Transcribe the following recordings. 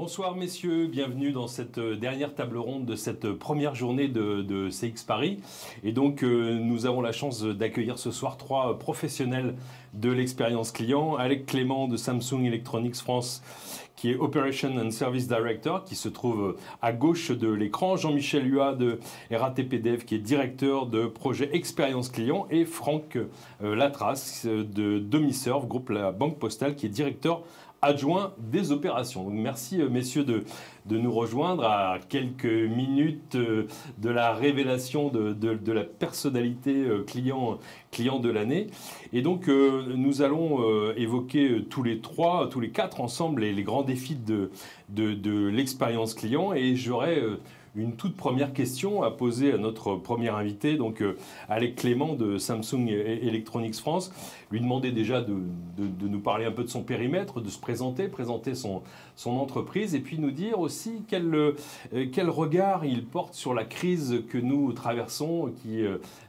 Bonsoir messieurs, bienvenue dans cette dernière table ronde de cette première journée de CX Paris. Et donc nous avons la chance d'accueillir ce soir trois professionnels de l'expérience client. Alec Clément de Samsung Electronics France, qui est Operation and Service Director, qui se trouve à gauche de l'écran. Jean-Michel Huat de RATP Dev, qui est directeur de projet expérience client. Et Franck Latras de Domiserve, groupe La Banque Postale, qui est directeur adjoint des opérations. Donc merci messieurs de nous rejoindre à quelques minutes de la révélation de la personnalité client de l'année. Et donc nous allons évoquer tous les quatre ensemble les grands défis de l'expérience client. Et j'aurais une toute première question à poser à notre premier invité, donc Alec Clément de Samsung Electronics France. Lui demander déjà de nous parler un peu de son périmètre, de se présenter son entreprise, et puis nous dire aussi quel regard il porte sur la crise que nous traversons, qui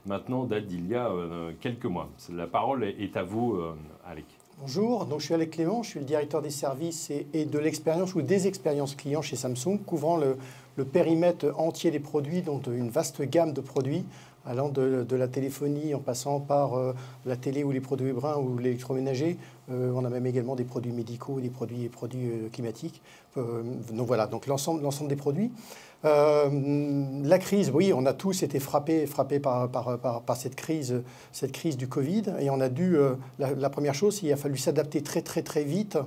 maintenant date d'il y a quelques mois. La parole est à vous, Alec. Bonjour, donc je suis Alec Clément, je suis le directeur des services et de l'expérience ou des expériences clients chez Samsung, couvrant le périmètre entier des produits, dont une vaste gamme de produits, allant de la téléphonie en passant par la télé ou les produits bruns ou l'électroménager. On a même également des produits médicaux, des produits climatiques. Donc voilà, donc l'ensemble des produits. La crise, oui, on a tous été frappés par cette crise du Covid, et on a dû, la première chose, il a fallu s'adapter très vite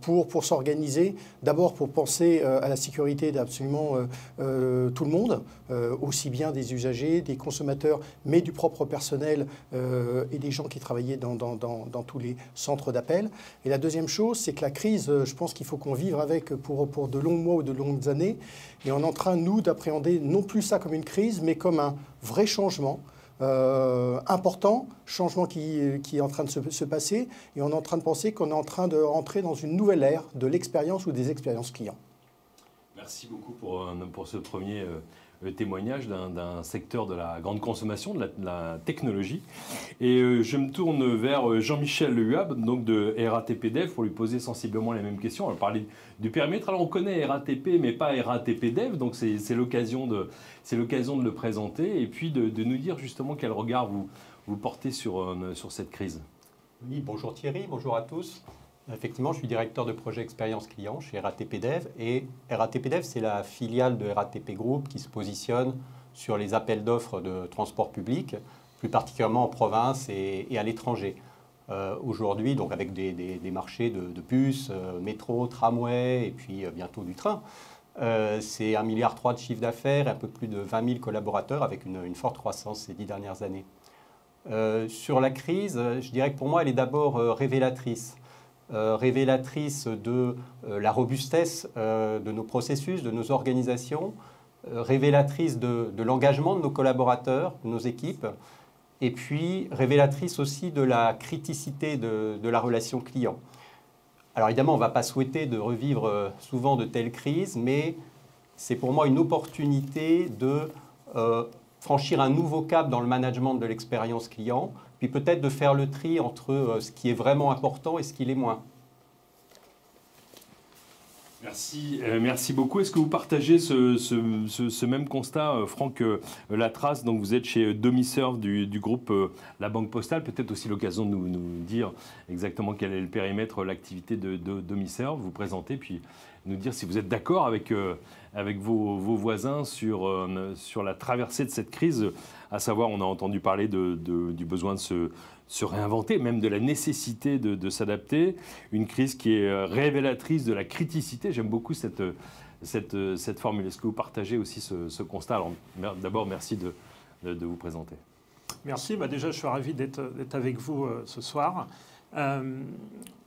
pour s'organiser. D'abord pour penser à la sécurité d'absolument tout le monde, aussi bien des usagers, des consommateurs, mais du propre personnel et des gens qui travaillaient dans tous les centres d'appel. Et la deuxième chose, c'est que la crise, je pense qu'il faut qu'on vive avec pour de longs mois ou de longues années. Et on est en train, nous, d'appréhender non plus ça comme une crise, mais comme un vrai changement important, changement qui est en train de se passer. Et on est en train de penser qu'on est en train de rentrer dans une nouvelle ère de l'expérience ou des expériences clients. Merci beaucoup pour ce premier témoignage d'un secteur de la grande consommation, de la technologie. Et je me tourne vers Jean-Michel Huat, donc de RATP Dev, pour lui poser sensiblement les mêmes questions. On va parler du périmètre. Alors on connaît RATP, mais pas RATP Dev, donc c'est l'occasion de le présenter et puis de nous dire justement quel regard vous portez sur cette crise. Oui, bonjour Thierry, bonjour à tous. Effectivement, je suis directeur de projet expérience client chez RATP Dev. Et RATP Dev, c'est la filiale de RATP Group qui se positionne sur les appels d'offres de transport public, plus particulièrement en province et à l'étranger. Aujourd'hui, donc avec des marchés de bus, métro, tramway et puis bientôt du train. C'est 1,3 milliard de chiffre d'affaires, un peu plus de 20 000 collaborateurs avec une forte croissance ces 10 dernières années. Sur la crise, je dirais que pour moi, elle est d'abord révélatrice. Révélatrice de la robustesse de nos processus, de nos organisations, révélatrice de l'engagement de nos collaborateurs, de nos équipes, et puis révélatrice aussi de la criticité de la relation client. Alors évidemment, on ne va pas souhaiter de revivre souvent de telles crises, mais c'est pour moi une opportunité de franchir un nouveau cap dans le management de l'expérience client, puis peut-être de faire le tri entre ce qui est vraiment important et ce qui l'est moins. Merci beaucoup. Est-ce que vous partagez ce même constat, Franck Latras? Donc vous êtes chez Domiserve du groupe La Banque Postale. Peut-être aussi l'occasion de nous dire exactement quel est le périmètre, l'activité de Domiserve, vous présenter, puis nous dire si vous êtes d'accord avec vos voisins sur la traversée de cette crise, à savoir, on a entendu parler du besoin de se réinventer, même de la nécessité de s'adapter, une crise qui est révélatrice de la criticité. J'aime beaucoup cette formule. Est-ce que vous partagez aussi ce constat? Alors, d'abord, merci de vous présenter. Merci. Déjà, je suis ravi d'être avec vous ce soir.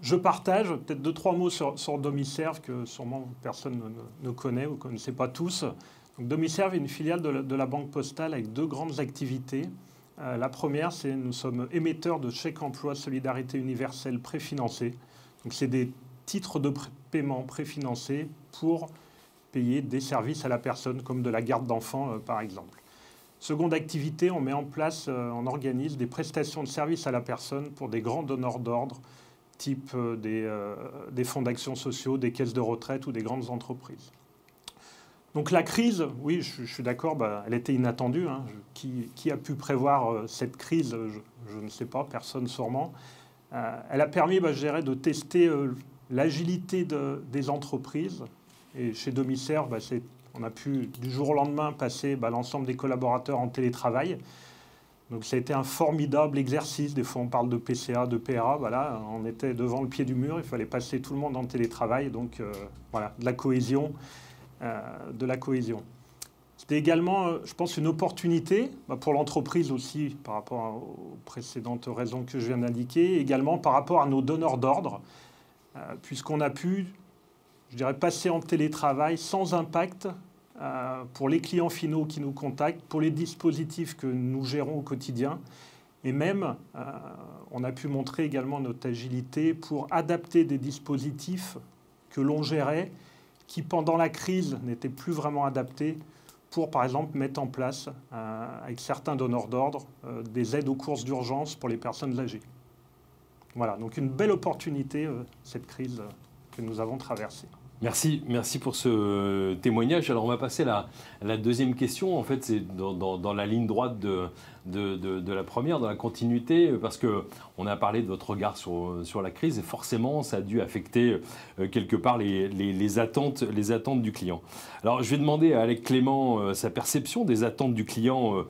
Je partage peut-être 2-3 mots sur Domiserve que sûrement personne ne connaît ou ne connaissez pas tous. Donc, Domiserve est une filiale de la Banque Postale avec 2 grandes activités. La première, c'est nous sommes émetteurs de chèques emploi solidarité universelle préfinancés. Donc, c'est des titres de paiement préfinancés pour payer des services à la personne, comme de la garde d'enfants, par exemple. Seconde activité, on organise des prestations de services à la personne pour des grands donneurs d'ordre, type des fonds d'action sociaux, des caisses de retraite ou des grandes entreprises. Donc la crise, oui, je suis d'accord, elle était inattendue. Hein. Qui a pu prévoir cette crise? Je ne sais pas, personne sûrement. Elle a permis, je dirais, de tester l'agilité des entreprises. Et chez Domiserve, on a pu du jour au lendemain passer l'ensemble des collaborateurs en télétravail. Donc ça a été un formidable exercice. Des fois on parle de PCA, de PRA. Voilà, on était devant le pied du mur, il fallait passer tout le monde en télétravail. Donc voilà, de la cohésion. C'était également, je pense, une opportunité pour l'entreprise aussi, par rapport aux précédentes raisons que je viens d'indiquer, également par rapport à nos donneurs d'ordre, puisqu'on a pu, je dirais, passer en télétravail sans impact pour les clients finaux qui nous contactent, pour les dispositifs que nous gérons au quotidien. Et même, on a pu montrer également notre agilité pour adapter des dispositifs que l'on gérait, qui pendant la crise n'étaient plus vraiment adaptés, pour par exemple mettre en place, avec certains donneurs d'ordre, des aides aux courses d'urgence pour les personnes âgées. Voilà, donc une belle opportunité, cette crise que nous avons traversée. Merci pour ce témoignage. Alors on va passer à la deuxième question. En fait, c'est dans la ligne droite de la première, dans la continuité, parce qu'on a parlé de votre regard sur la crise et forcément ça a dû affecter quelque part les attentes du client. Alors je vais demander à Alex Clément sa perception des attentes du client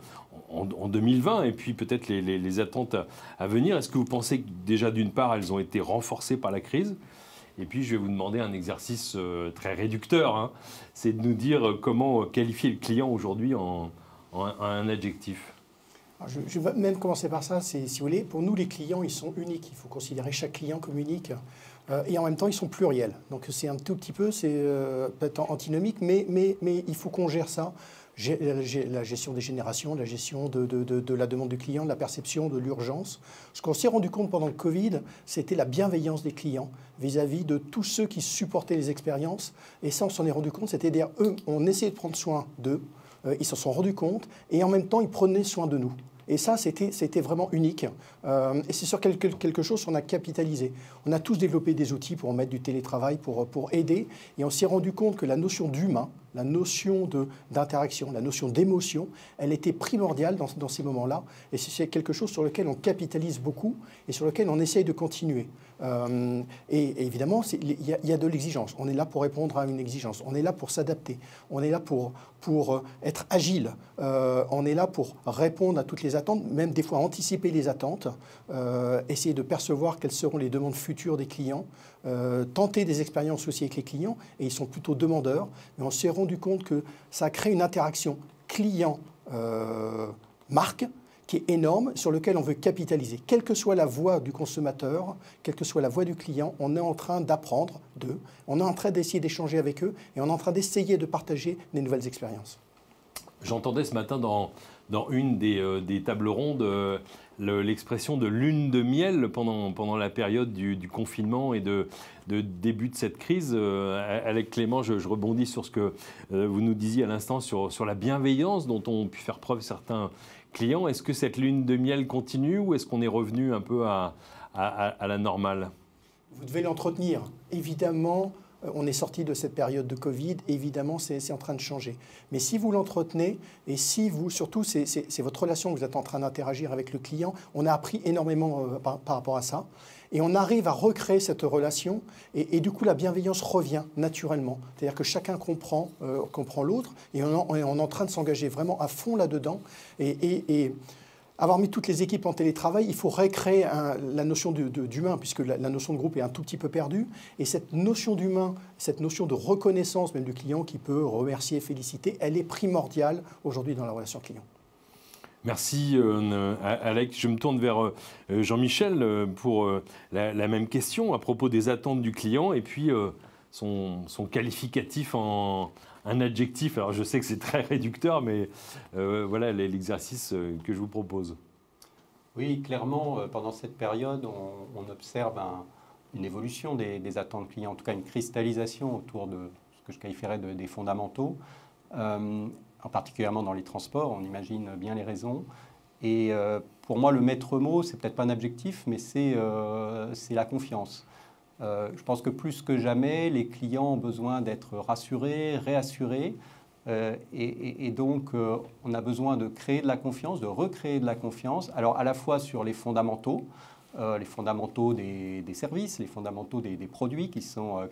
en 2020 et puis peut-être les attentes à venir. Est-ce que vous pensez que déjà d'une part elles ont été renforcées par la crise ? Et puis, je vais vous demander un exercice très réducteur. Hein. C'est de nous dire comment qualifier le client aujourd'hui en un adjectif. Alors je vais même commencer par ça. Si vous voulez, pour nous, les clients, ils sont uniques. Il faut considérer chaque client comme unique. Et en même temps, ils sont pluriels. Donc, c'est un tout petit peu, c'est peut-être antinomique, mais il faut qu'on gère ça. La gestion des générations, la gestion de la demande du client, de la perception, de l'urgence. Ce qu'on s'est rendu compte pendant le Covid, c'était la bienveillance des clients vis-à-vis de tous ceux qui supportaient les expériences. Et ça, on s'en est rendu compte, c'est-à-dire eux, on essayait de prendre soin d'eux, ils s'en sont rendus compte, et en même temps, ils prenaient soin de nous. Et ça, c'était vraiment unique. Et c'est sur quelque chose qu'on a capitalisé. On a tous développé des outils pour mettre du télétravail, pour aider. Et on s'est rendu compte que la notion d'humain, la notion d'interaction, la notion d'émotion, elle était primordiale dans ces moments-là. Et c'est quelque chose sur lequel on capitalise beaucoup et sur lequel on essaye de continuer. Et évidemment, il y a de l'exigence. On est là pour répondre à une exigence. On est là pour s'adapter. On est là pour être agile. On est là pour répondre à toutes les attentes, même des fois anticiper les attentes, essayer de percevoir quelles seront les demandes futures des clients, tenter des expériences aussi avec les clients, et ils sont plutôt demandeurs. Mais on s'est rendu compte que ça crée une interaction client-marque qui est énorme, sur lequel on veut capitaliser. Quelle que soit la voix du consommateur, quelle que soit la voix du client, on est en train d'apprendre d'eux, on est en train d'essayer d'échanger avec eux, et on est en train d'essayer de partager des nouvelles expériences. J'entendais ce matin dans une des tables rondes l'expression de lune de miel pendant la période du confinement et de début de cette crise. Alex Clément, je rebondis sur ce que vous nous disiez à l'instant sur la bienveillance dont ont pu faire preuve certains clients. Est-ce que cette lune de miel continue ou est-ce qu'on est revenu un peu à la normale ? Vous devez l'entretenir. Évidemment, on est sorti de cette période de Covid, évidemment, c'est en train de changer. Mais si vous l'entretenez, et si vous, surtout, c'est votre relation que vous êtes en train d'interagir avec le client, on a appris énormément par rapport à ça. Et on arrive à recréer cette relation, et du coup, la bienveillance revient naturellement. C'est-à-dire que chacun comprend l'autre, et on est en train de s'engager vraiment à fond là-dedans. Et avoir mis toutes les équipes en télétravail, il faut recréer la notion d'humain, puisque la notion de groupe est un tout petit peu perdue. Et cette notion d'humain, cette notion de reconnaissance même du client qui peut remercier, féliciter, elle est primordiale aujourd'hui dans la relation client. Merci Alex. Je me tourne vers Jean-Michel pour la même question à propos des attentes du client et puis son qualificatif en un adjectif. Alors je sais que c'est très réducteur, mais voilà l'exercice que je vous propose. Oui, clairement, pendant cette période, on observe une évolution des attentes clients, en tout cas une cristallisation autour de ce que je qualifierais des fondamentaux. En particulièrement dans les transports, on imagine bien les raisons. Et pour moi, le maître mot, c'est peut-être pas un adjectif, mais c'est la confiance. Je pense que plus que jamais, les clients ont besoin d'être rassurés, réassurés. Et donc, on a besoin de créer de la confiance, de recréer de la confiance. Alors, à la fois sur les fondamentaux des services, les fondamentaux des produits qui sont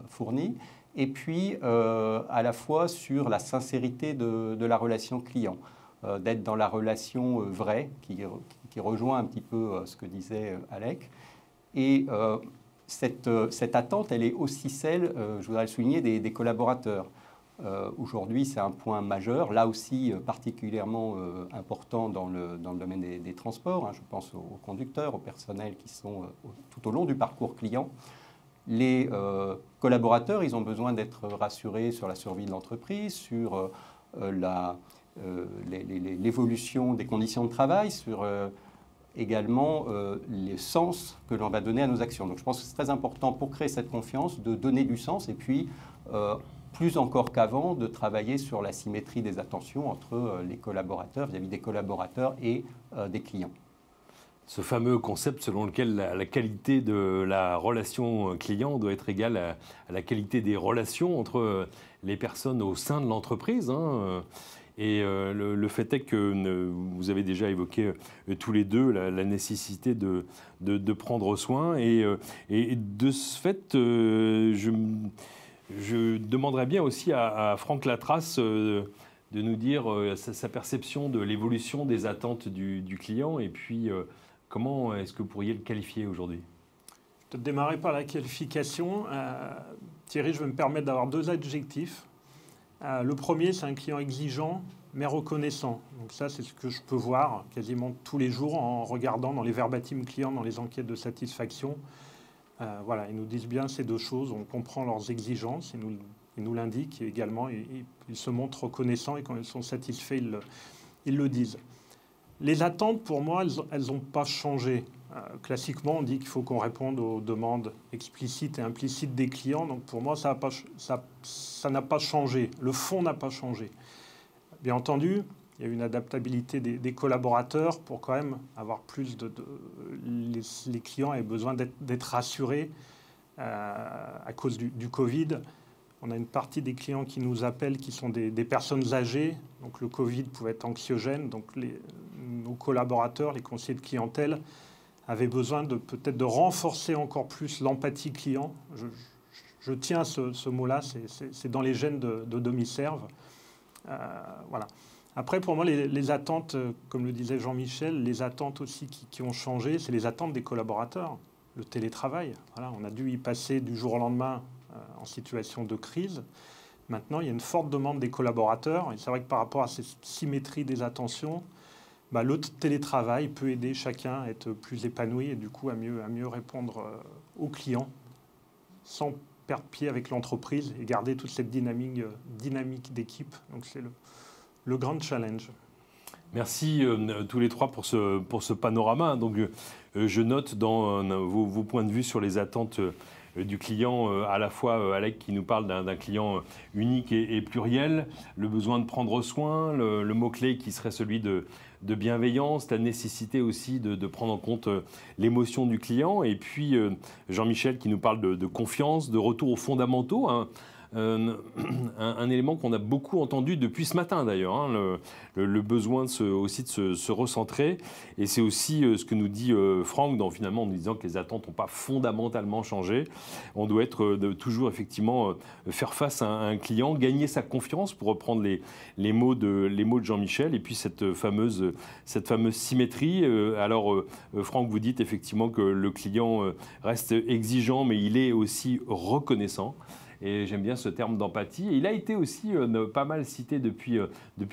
fournis, et puis à la fois sur la sincérité de la relation client, d'être dans la relation vraie, qui rejoint un petit peu ce que disait Alec. Et cette attente, elle est aussi celle, je voudrais le souligner, des collaborateurs. Aujourd'hui, c'est un point majeur, là aussi particulièrement important dans le domaine des transports. Je pense aux conducteurs, au personnel qui sont tout au long du parcours client. Les collaborateurs, ils ont besoin d'être rassurés sur la survie de l'entreprise, sur l'évolution des conditions de travail, sur également le sens que l'on va donner à nos actions. Donc je pense que c'est très important pour créer cette confiance de donner du sens et puis plus encore qu'avant, de travailler sur la symétrie des attentions entre les collaborateurs, vis-à-vis des collaborateurs et des clients. Ce fameux concept selon lequel la qualité de la relation client doit être égale à la qualité des relations entre les personnes au sein de l'entreprise. Et le fait est que vous avez déjà évoqué tous les deux la nécessité de prendre soin. Et de ce fait, je demanderais bien aussi à Franck Latras de nous dire sa perception de l'évolution des attentes du client et puis comment est-ce que vous pourriez le qualifier aujourd'hui ? Je vais démarrer par la qualification. Thierry, je vais me permettre d'avoir deux adjectifs. Le premier, c'est un client exigeant mais reconnaissant. Donc ça, c'est ce que je peux voir quasiment tous les jours en regardant dans les verbatim clients, dans les enquêtes de satisfaction. Voilà, ils nous disent bien ces deux choses. On comprend leurs exigences, ils nous l'indiquent et également ils se montrent reconnaissants et quand ils sont satisfaits, ils le disent. Les attentes, pour moi, elles n'ont pas changé. Classiquement, on dit qu'il faut qu'on réponde aux demandes explicites et implicites des clients. Donc pour moi, ça n'a pas changé. Le fond n'a pas changé. Bien entendu, il y a une adaptabilité des collaborateurs pour quand même avoir plus les clients avaient besoin d'être rassurés à cause du Covid. On a une partie des clients qui nous appellent qui sont des personnes âgées. Donc le Covid pouvait être anxiogène. Donc nos collaborateurs, les conseillers de clientèle, avaient besoin peut-être de renforcer encore plus l'empathie client. Je tiens à ce mot-là, c'est dans les gènes de Domiserve. Voilà. Après, pour moi, les attentes, comme le disait Jean-Michel, les attentes aussi qui ont changé, c'est les attentes des collaborateurs. Le télétravail, voilà, on a dû y passer du jour au lendemain en situation de crise. Maintenant, il y a une forte demande des collaborateurs. Et c'est vrai que par rapport à cette symétrie des attentions, le télétravail peut aider chacun à être plus épanoui et du coup à mieux répondre aux clients sans perdre pied avec l'entreprise et garder toute cette dynamique d'équipe. Donc c'est le grand challenge. Merci tous les trois pour ce panorama. Donc, je note dans vos points de vue sur les attentes du client, à la fois Alec qui nous parle d'un client unique et pluriel, le besoin de prendre soin, le mot-clé qui serait celui de bienveillance, la nécessité aussi de prendre en compte l'émotion du client, et puis Jean-Michel qui nous parle de confiance, de retour aux fondamentaux, un élément qu'on a beaucoup entendu depuis ce matin d'ailleurs, le besoin aussi de se recentrer. Et c'est aussi ce que nous dit Franck finalement en nous disant que les attentes n'ont pas fondamentalement changé. On doit être toujours effectivement faire face à un client, gagner sa confiance pour reprendre les mots de Jean-Michel, et puis cette fameuse symétrie. Alors Franck, vous dites effectivement que le client reste exigeant mais il est aussi reconnaissant. Et j'aime bien ce terme d'empathie. Et il a été aussi pas mal cité depuis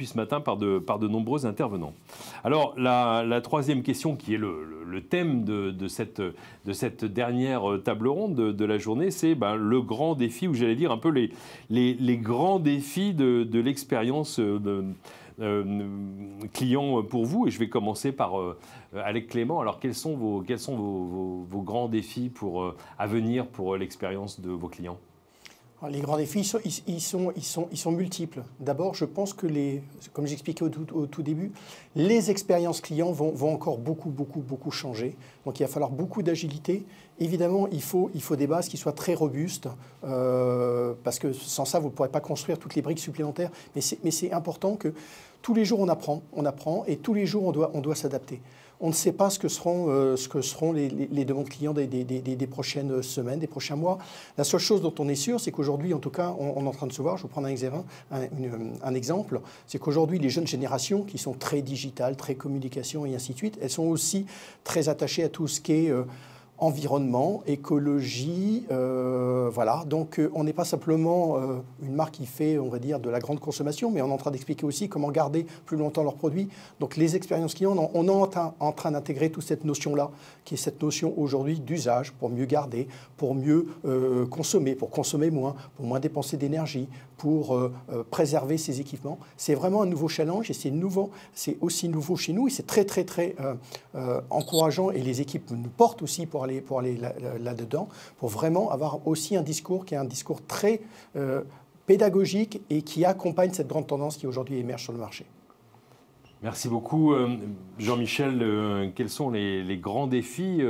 ce matin par de nombreux intervenants. Alors, la troisième question, qui est le thème de cette dernière table ronde de la journée, c'est le grand défi, ou j'allais dire un peu les grands défis de l'expérience client pour vous. Et je vais commencer par Alec Clément. Alors, quels sont vos grands défis à venir pour l'expérience de vos clients ? Alors, les grands défis, ils sont multiples. D'abord, je pense que, comme j'expliquais au tout début, les expériences clients vont encore beaucoup changer. Donc, il va falloir beaucoup d'agilité. Évidemment, il faut des bases qui soient très robustes, parce que sans ça, vous ne pourrez pas construire toutes les briques supplémentaires. Mais c'est important que tous les jours, on apprend, et tous les jours, on doit s'adapter. On ne sait pas ce que seront les demandes clients des prochaines semaines, des prochains mois. La seule chose dont on est sûr, c'est qu'aujourd'hui, en tout cas, on est en train de se voir, je vais vous prendre un exemple, c'est qu'aujourd'hui, les jeunes générations qui sont très digitales, très communication et ainsi de suite, elles sont aussi très attachées à tout ce qui est environnement, écologie, voilà. Donc, on n'est pas simplement une marque qui fait, on va dire, de la grande consommation, mais on est en train d'expliquer aussi comment garder plus longtemps leurs produits. Donc, les expériences clients, on est en train d'intégrer toute cette notion-là, qui est cette notion aujourd'hui d'usage, pour mieux garder, pour mieux consommer, pour consommer moins, pour moins dépenser d'énergie, pour préserver ses équipements. C'est vraiment un nouveau challenge et c'est aussi nouveau chez nous et c'est très encourageant et les équipes nous portent aussi pour aller là-dedans, pour vraiment avoir aussi un discours qui est un discours très pédagogique et qui accompagne cette grande tendance qui aujourd'hui émerge sur le marché. Merci beaucoup. Jean-Michel, quels sont les grands défis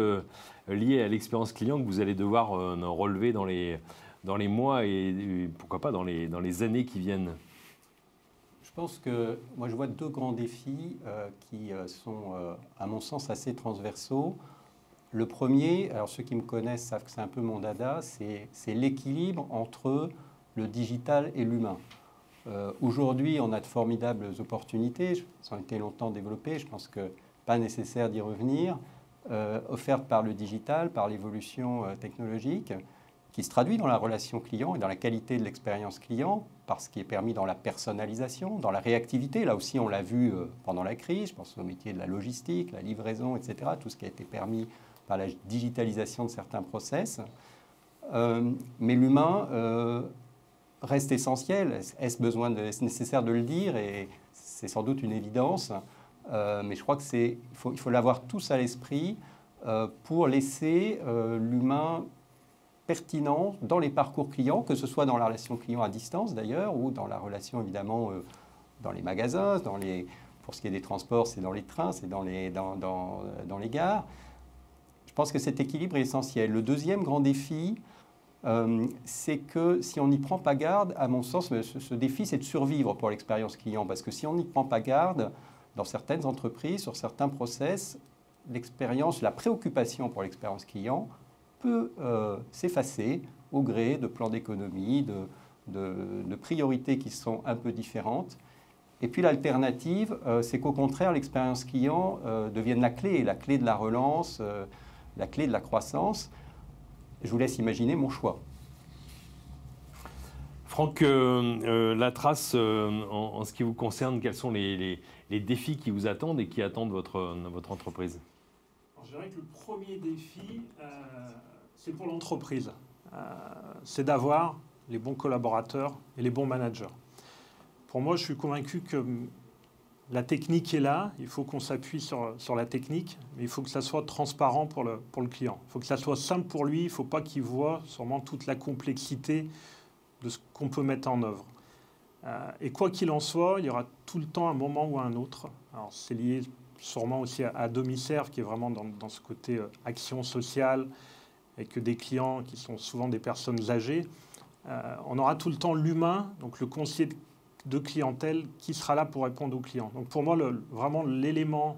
liés à l'expérience client que vous allez devoir relever dans les mois et pourquoi pas dans les années qui viennent? Je pense que moi je vois deux grands défis qui sont à mon sens assez transversaux. Le premier, alors ceux qui me connaissent savent que c'est un peu mon dada, c'est l'équilibre entre le digital et l'humain. Aujourd'hui, on a de formidables opportunités, ça a été longtemps développé, je pense que pas nécessaire d'y revenir, offertes par le digital, par l'évolution technologique, qui se traduit dans la relation client et dans la qualité de l'expérience client, par ce qui est permis dans la personnalisation, dans la réactivité. Là aussi, on l'a vu pendant la crise, je pense au métier de la logistique, la livraison, etc., tout ce qui a été permis par la digitalisation de certains process. Mais l'humain reste essentiel. Est-ce nécessaire de le dire? Et c'est sans doute une évidence. Mais je crois qu'il faut l'avoir tous à l'esprit pour laisser l'humain pertinent dans les parcours clients, que ce soit dans la relation client à distance d'ailleurs, ou dans la relation évidemment dans les magasins, pour ce qui est des transports, c'est dans les trains, c'est dans les gares. Je pense que cet équilibre est essentiel. Le deuxième grand défi, c'est que si on n'y prend pas garde, à mon sens, ce défi, c'est de survivre pour l'expérience client. Parce que si on n'y prend pas garde, dans certaines entreprises, sur certains process, la préoccupation pour l'expérience client peut s'effacer au gré de plans d'économie, de priorités qui sont un peu différentes. Et puis l'alternative, c'est qu'au contraire, l'expérience client devienne la clé de la relance, la clé de la croissance. Je vous laisse imaginer mon choix. Franck, la trace, en ce qui vous concerne, quels sont les défis qui vous attendent et qui attendent votre entreprise? Alors, je dirais que le premier défi, c'est pour l'entreprise. C'est d'avoir les bons collaborateurs et les bons managers. Pour moi, je suis convaincu que la technique est là, il faut qu'on s'appuie sur la technique, mais il faut que ça soit transparent pour le client. Il faut que ça soit simple pour lui, il ne faut pas qu'il voit sûrement toute la complexité de ce qu'on peut mettre en œuvre. Et quoi qu'il en soit, il y aura tout le temps un moment ou un autre. Alors c'est lié sûrement aussi à Domiserve, qui est vraiment dans ce côté action sociale, et que des clients qui sont souvent des personnes âgées. On aura tout le temps l'humain, donc le conseiller de clientèle qui sera là pour répondre aux clients. Donc pour moi, vraiment l'élément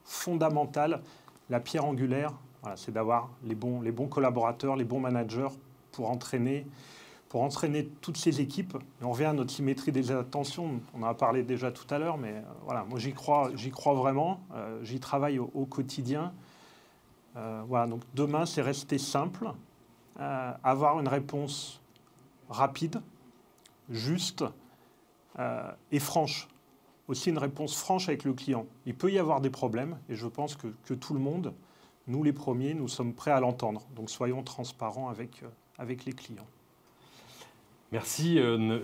fondamental, la pierre angulaire, voilà, c'est d'avoir les bons collaborateurs, les bons managers pour entraîner toutes ces équipes. Et on revient à notre symétrie des attentions, on en a parlé déjà tout à l'heure, mais voilà, moi j'y crois vraiment, j'y travaille au quotidien. Voilà, donc demain, c'est rester simple, avoir une réponse rapide, juste, et franche. Aussi une réponse franche avec le client. Il peut y avoir des problèmes et je pense que tout le monde, nous les premiers, nous sommes prêts à l'entendre. Donc soyons transparents avec les clients. Merci.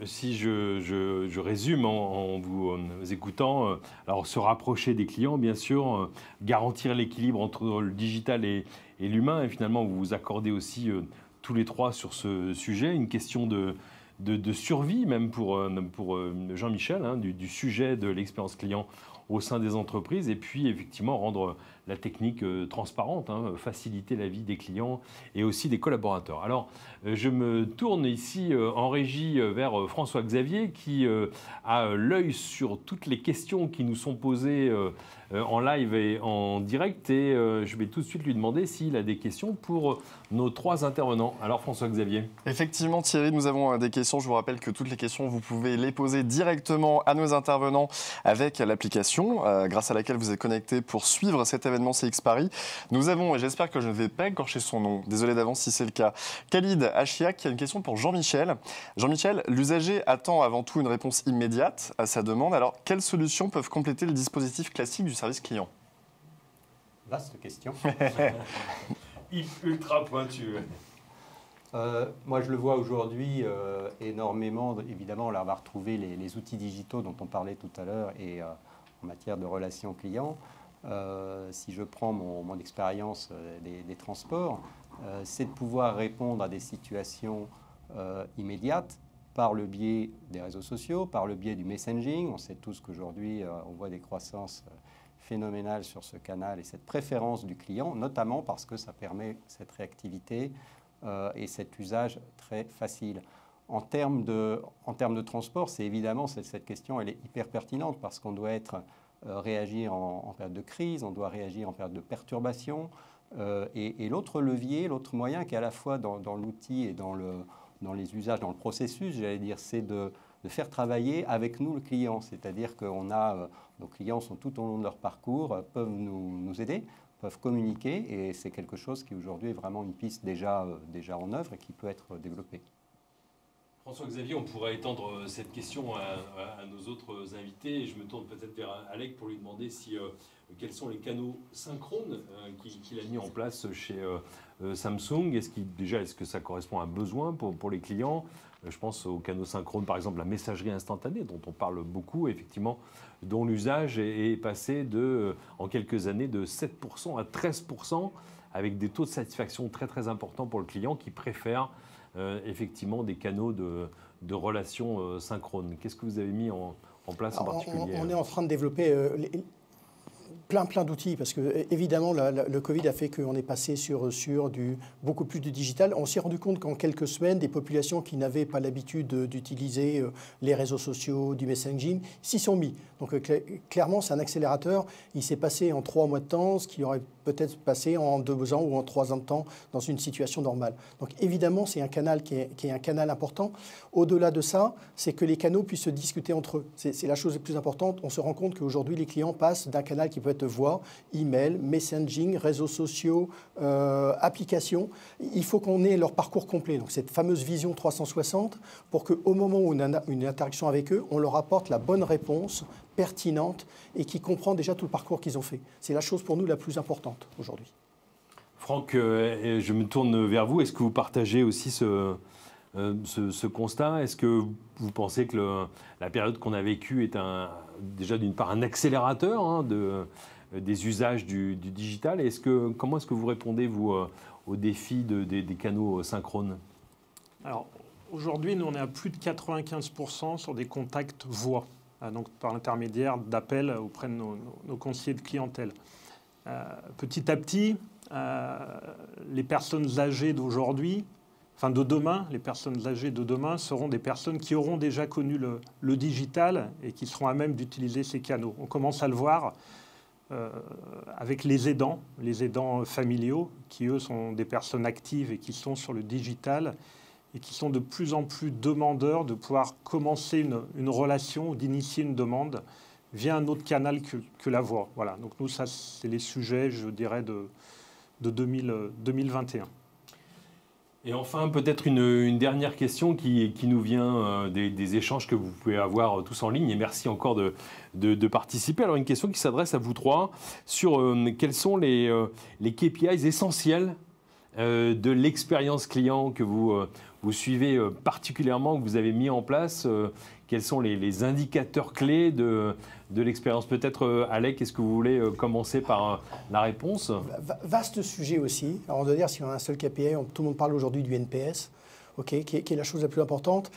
Si je résume en vous écoutant, alors se rapprocher des clients, bien sûr, garantir l'équilibre entre le digital et l'humain, et finalement vous vous accordez aussi tous les trois sur ce sujet, une question de survie, même pour Jean-Michel, hein, du sujet de l'expérience client au sein des entreprises, et puis effectivement rendre la technique transparente, hein, faciliter la vie des clients et aussi des collaborateurs. Alors, je me tourne ici en régie vers François-Xavier qui a l'œil sur toutes les questions qui nous sont posées en live et en direct, et je vais tout de suite lui demander s'il a des questions pour nos 3 intervenants. Alors François-Xavier. Effectivement Thierry, nous avons des questions. Je vous rappelle que toutes les questions, vous pouvez les poser directement à nos intervenants avec l'application grâce à laquelle vous êtes connecté pour suivre cet événement CX Paris. Nous avons, et j'espère que je ne vais pas écorcher son nom, désolé d'avance si c'est le cas, Khalid Achiak qui a une question pour Jean-Michel. Jean-Michel, l'usager attend avant tout une réponse immédiate à sa demande. Alors, quelles solutions peuvent compléter le dispositif classique du service client? Vaste question. Ultra pointu. Moi, je le vois aujourd'hui énormément. Évidemment, là, on va retrouver les outils digitaux dont on parlait tout à l'heure et en matière de relations clients. Si je prends mon expérience des transports, c'est de pouvoir répondre à des situations immédiates par le biais des réseaux sociaux, par le biais du messaging. On sait tous qu'aujourd'hui, on voit des croissances phénoménales sur ce canal et cette préférence du client, notamment parce que ça permet cette réactivité et cet usage très facile. En termes de transport, c'est évidemment, cette question, elle est hyper pertinente parce qu'on doit réagir en période de crise, on doit réagir en période de perturbation. Et l'autre levier, l'autre moyen qui est à la fois dans l'outil et dans les usages, dans le processus, j'allais dire, c'est de faire travailler avec nous le client. C'est-à-dire que nos clients sont tout au long de leur parcours, peuvent nous aider, peuvent communiquer, et c'est quelque chose qui aujourd'hui est vraiment une piste déjà en œuvre et qui peut être développée. François-Xavier, on pourrait étendre cette question à nos autres invités. Et je me tourne peut-être vers Alec pour lui demander quels sont les canaux synchrones qu'il a mis en place chez Samsung. Est-ce que ça correspond à un besoin pour les clients? Je pense aux canaux synchrones, par exemple la messagerie instantanée, dont on parle beaucoup, effectivement, dont l'usage est passé en quelques années de 7% à 13%, avec des taux de satisfaction très très importants pour le client qui préfère effectivement des canaux de relations synchrones. Qu'est-ce que vous avez mis en place en particulier? On est en train de développer plein d'outils parce que évidemment le Covid a fait qu'on est passé sur beaucoup plus de digital. On s'est rendu compte qu'en quelques semaines, des populations qui n'avaient pas l'habitude d'utiliser les réseaux sociaux, du messaging, s'y sont mis. Donc clairement, c'est un accélérateur. Il s'est passé en 3 mois de temps, ce qui aurait peut-être passé en 2 ans ou en 3 ans de temps dans une situation normale. Donc évidemment, c'est un canal qui est un canal important. Au-delà de ça, c'est que les canaux puissent se discuter entre eux. C'est la chose la plus importante. On se rend compte qu'aujourd'hui, les clients passent d'un canal qui peut être voix, email, messaging, réseaux sociaux, applications. Il faut qu'on ait leur parcours complet. Donc cette fameuse vision 360 pour qu'au moment où on a une interaction avec eux, on leur apporte la bonne réponse pertinente et qui comprend déjà tout le parcours qu'ils ont fait. C'est la chose pour nous la plus importante aujourd'hui. Franck, je me tourne vers vous. Est-ce que vous partagez aussi ce constat? Est-ce que vous pensez que la période qu'on a vécue est déjà d'une part un accélérateur des usages du digital? Et comment est-ce que vous répondez, vous, aux défis des canaux synchrones? Alors, aujourd'hui, nous, on est à plus de 95% sur des contacts voix, donc par l'intermédiaire d'appels auprès de nos conseillers de clientèle. Petit à petit, les personnes âgées d'aujourd'hui, de demain, les personnes âgées de demain seront des personnes qui auront déjà connu le digital et qui seront à même d'utiliser ces canaux. On commence à le voir avec les aidants familiaux, qui eux sont des personnes actives et qui sont sur le digital et qui sont de plus en plus demandeurs de pouvoir commencer une relation ou d'initier une demande via un autre canal que la voix. Voilà. Donc nous, ça, c'est les sujets, je dirais, de 2021. Et enfin, peut-être une dernière question qui nous vient des échanges que vous pouvez avoir tous en ligne. Et merci encore de participer. Alors, une question qui s'adresse à vous 3 sur quels sont les KPIs essentiels de l'expérience client que vous suivez particulièrement, que vous avez mis en place. Quels sont les indicateurs clés de l'expérience? Peut-être, Alec, est-ce que vous voulez commencer par la réponse? Vaste sujet aussi. Alors, on doit dire, si on a un seul KPI, tout le monde parle aujourd'hui du NPS, qui est la chose la plus importante.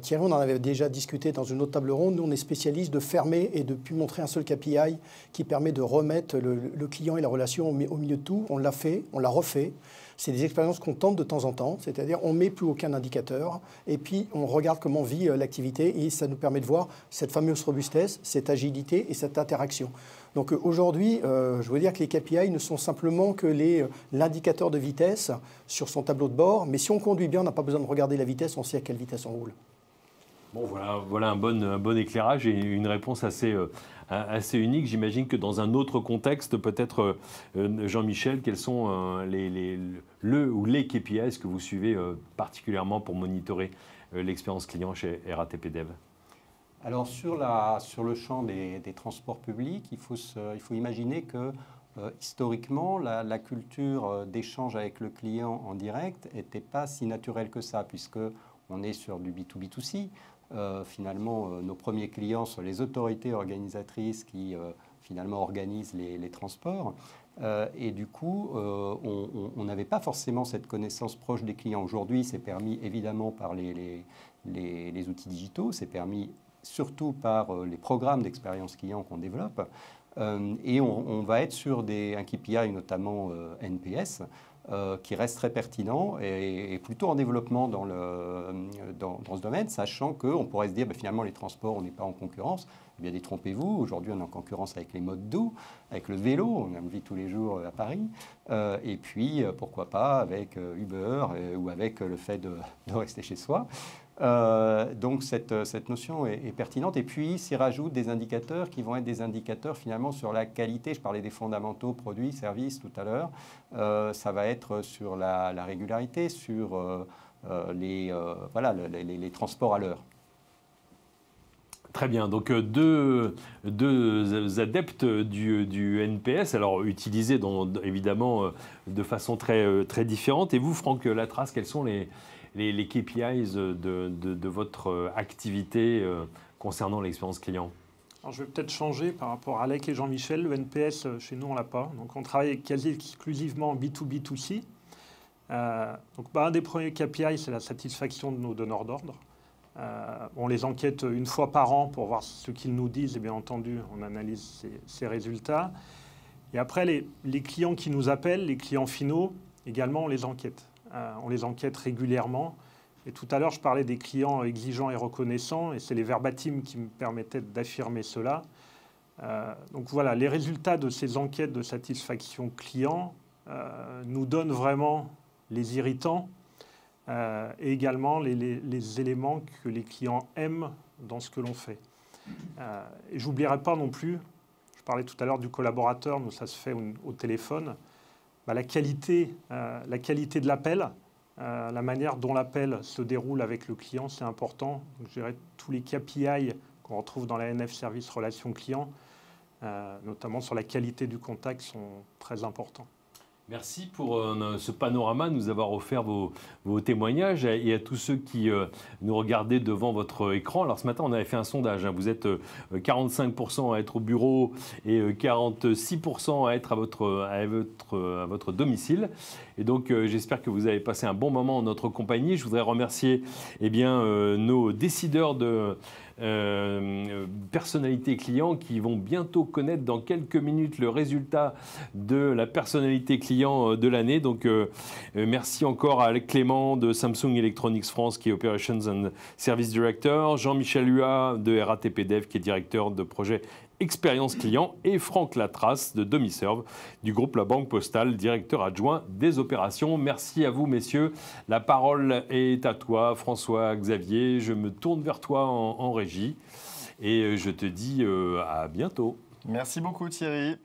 Thierry, on en avait déjà discuté dans une autre table ronde. Nous, on est spécialiste de fermer et de ne plus montrer un seul KPI qui permet de remettre le client et la relation au milieu de tout. On l'a fait, on l'a refait. C'est des expériences qu'on tente de temps en temps, c'est-à-dire on ne met plus aucun indicateur et puis on regarde comment vit l'activité et ça nous permet de voir cette fameuse robustesse, cette agilité et cette interaction. Donc aujourd'hui, je veux dire que les KPI ne sont simplement que l'indicateur de vitesse sur son tableau de bord, mais si on conduit bien, on n'a pas besoin de regarder la vitesse, on sait à quelle vitesse on roule. Bon, voilà un bon éclairage et une réponse assez unique. J'imagine que dans un autre contexte, peut-être, Jean-Michel, quels sont les KPIs que vous suivez particulièrement pour monitorer l'expérience client chez RATP Dev? Alors sur le champ des transports publics, il faut imaginer que historiquement, la culture d'échange avec le client en direct n'était pas si naturelle que ça, puisqu'on est sur du B2B2C. Finalement, nos premiers clients sont les autorités organisatrices qui finalement organisent les transports. Et du coup, on n'avait pas forcément cette connaissance proche des clients. Aujourd'hui, c'est permis évidemment par les outils digitaux, c'est permis surtout par les programmes d'expérience client qu'on développe. Et on va être sur un KPI, notamment NPS, qui reste très pertinent et plutôt en développement dans ce domaine, sachant qu'on pourrait se dire finalement les transports, on n'est pas en concurrence. Eh bien, détrompez-vous, aujourd'hui on est en concurrence avec les modes doux, avec le vélo, on a une vie tous les jours à Paris, et puis pourquoi pas avec Uber ou avec le fait de rester chez soi. Donc cette notion est pertinente et puis s'y rajoutent des indicateurs qui vont être des indicateurs finalement sur la qualité. Je parlais des fondamentaux produits, services tout à l'heure. Ça va être sur la régularité, sur les transports à l'heure. Très bien, donc deux adeptes du NPS, alors utilisés évidemment de façon très différente. Et vous, Franck Latras, quels sont les KPIs de votre activité concernant l'expérience client? Alors, je vais peut-être changer par rapport à Alec et Jean-Michel. Le NPS, chez nous, on ne l'a pas. Donc, on travaille quasi exclusivement en B2B2C. Donc, un des premiers KPI, c'est la satisfaction de nos donneurs d'ordre. On les enquête une fois par an pour voir ce qu'ils nous disent. Et bien entendu, on analyse ces résultats. Et après, les clients qui nous appellent, les clients finaux, également, on les enquête. On les enquête régulièrement. Et tout à l'heure, je parlais des clients exigeants et reconnaissants, et c'est les verbatims qui me permettaient d'affirmer cela. Donc voilà, les résultats de ces enquêtes de satisfaction client nous donnent vraiment les irritants et également les éléments que les clients aiment dans ce que l'on fait. Et je n'oublierai pas non plus, je parlais tout à l'heure du collaborateur, nous ça se fait au téléphone, la qualité de l'appel, la manière dont l'appel se déroule avec le client, c'est important. Donc, je dirais tous les KPI qu'on retrouve dans la NF Service Relations Clients, notamment sur la qualité du contact, sont très importants. Merci pour ce panorama, nous avoir offert vos témoignages et à tous ceux qui nous regardaient devant votre écran. Alors ce matin, on avait fait un sondage. Vous êtes 45% à être au bureau et 46% à être à votre domicile. Et donc, j'espère que vous avez passé un bon moment en notre compagnie. Je voudrais remercier nos décideurs de personnalité client qui vont bientôt connaître dans quelques minutes le résultat de la personnalité client de l'année. Donc merci encore à Alec Clément de Samsung Electronics France qui est Operations and Service Director, Jean-Michel Huat de RATP Dev qui est directeur de projet Expérience Client et Franck Latras de Domiserve du groupe La Banque Postale, directeur adjoint des opérations. Merci à vous, messieurs. La parole est à toi, François-Xavier. Je me tourne vers toi en régie et je te dis à bientôt. Merci beaucoup, Thierry.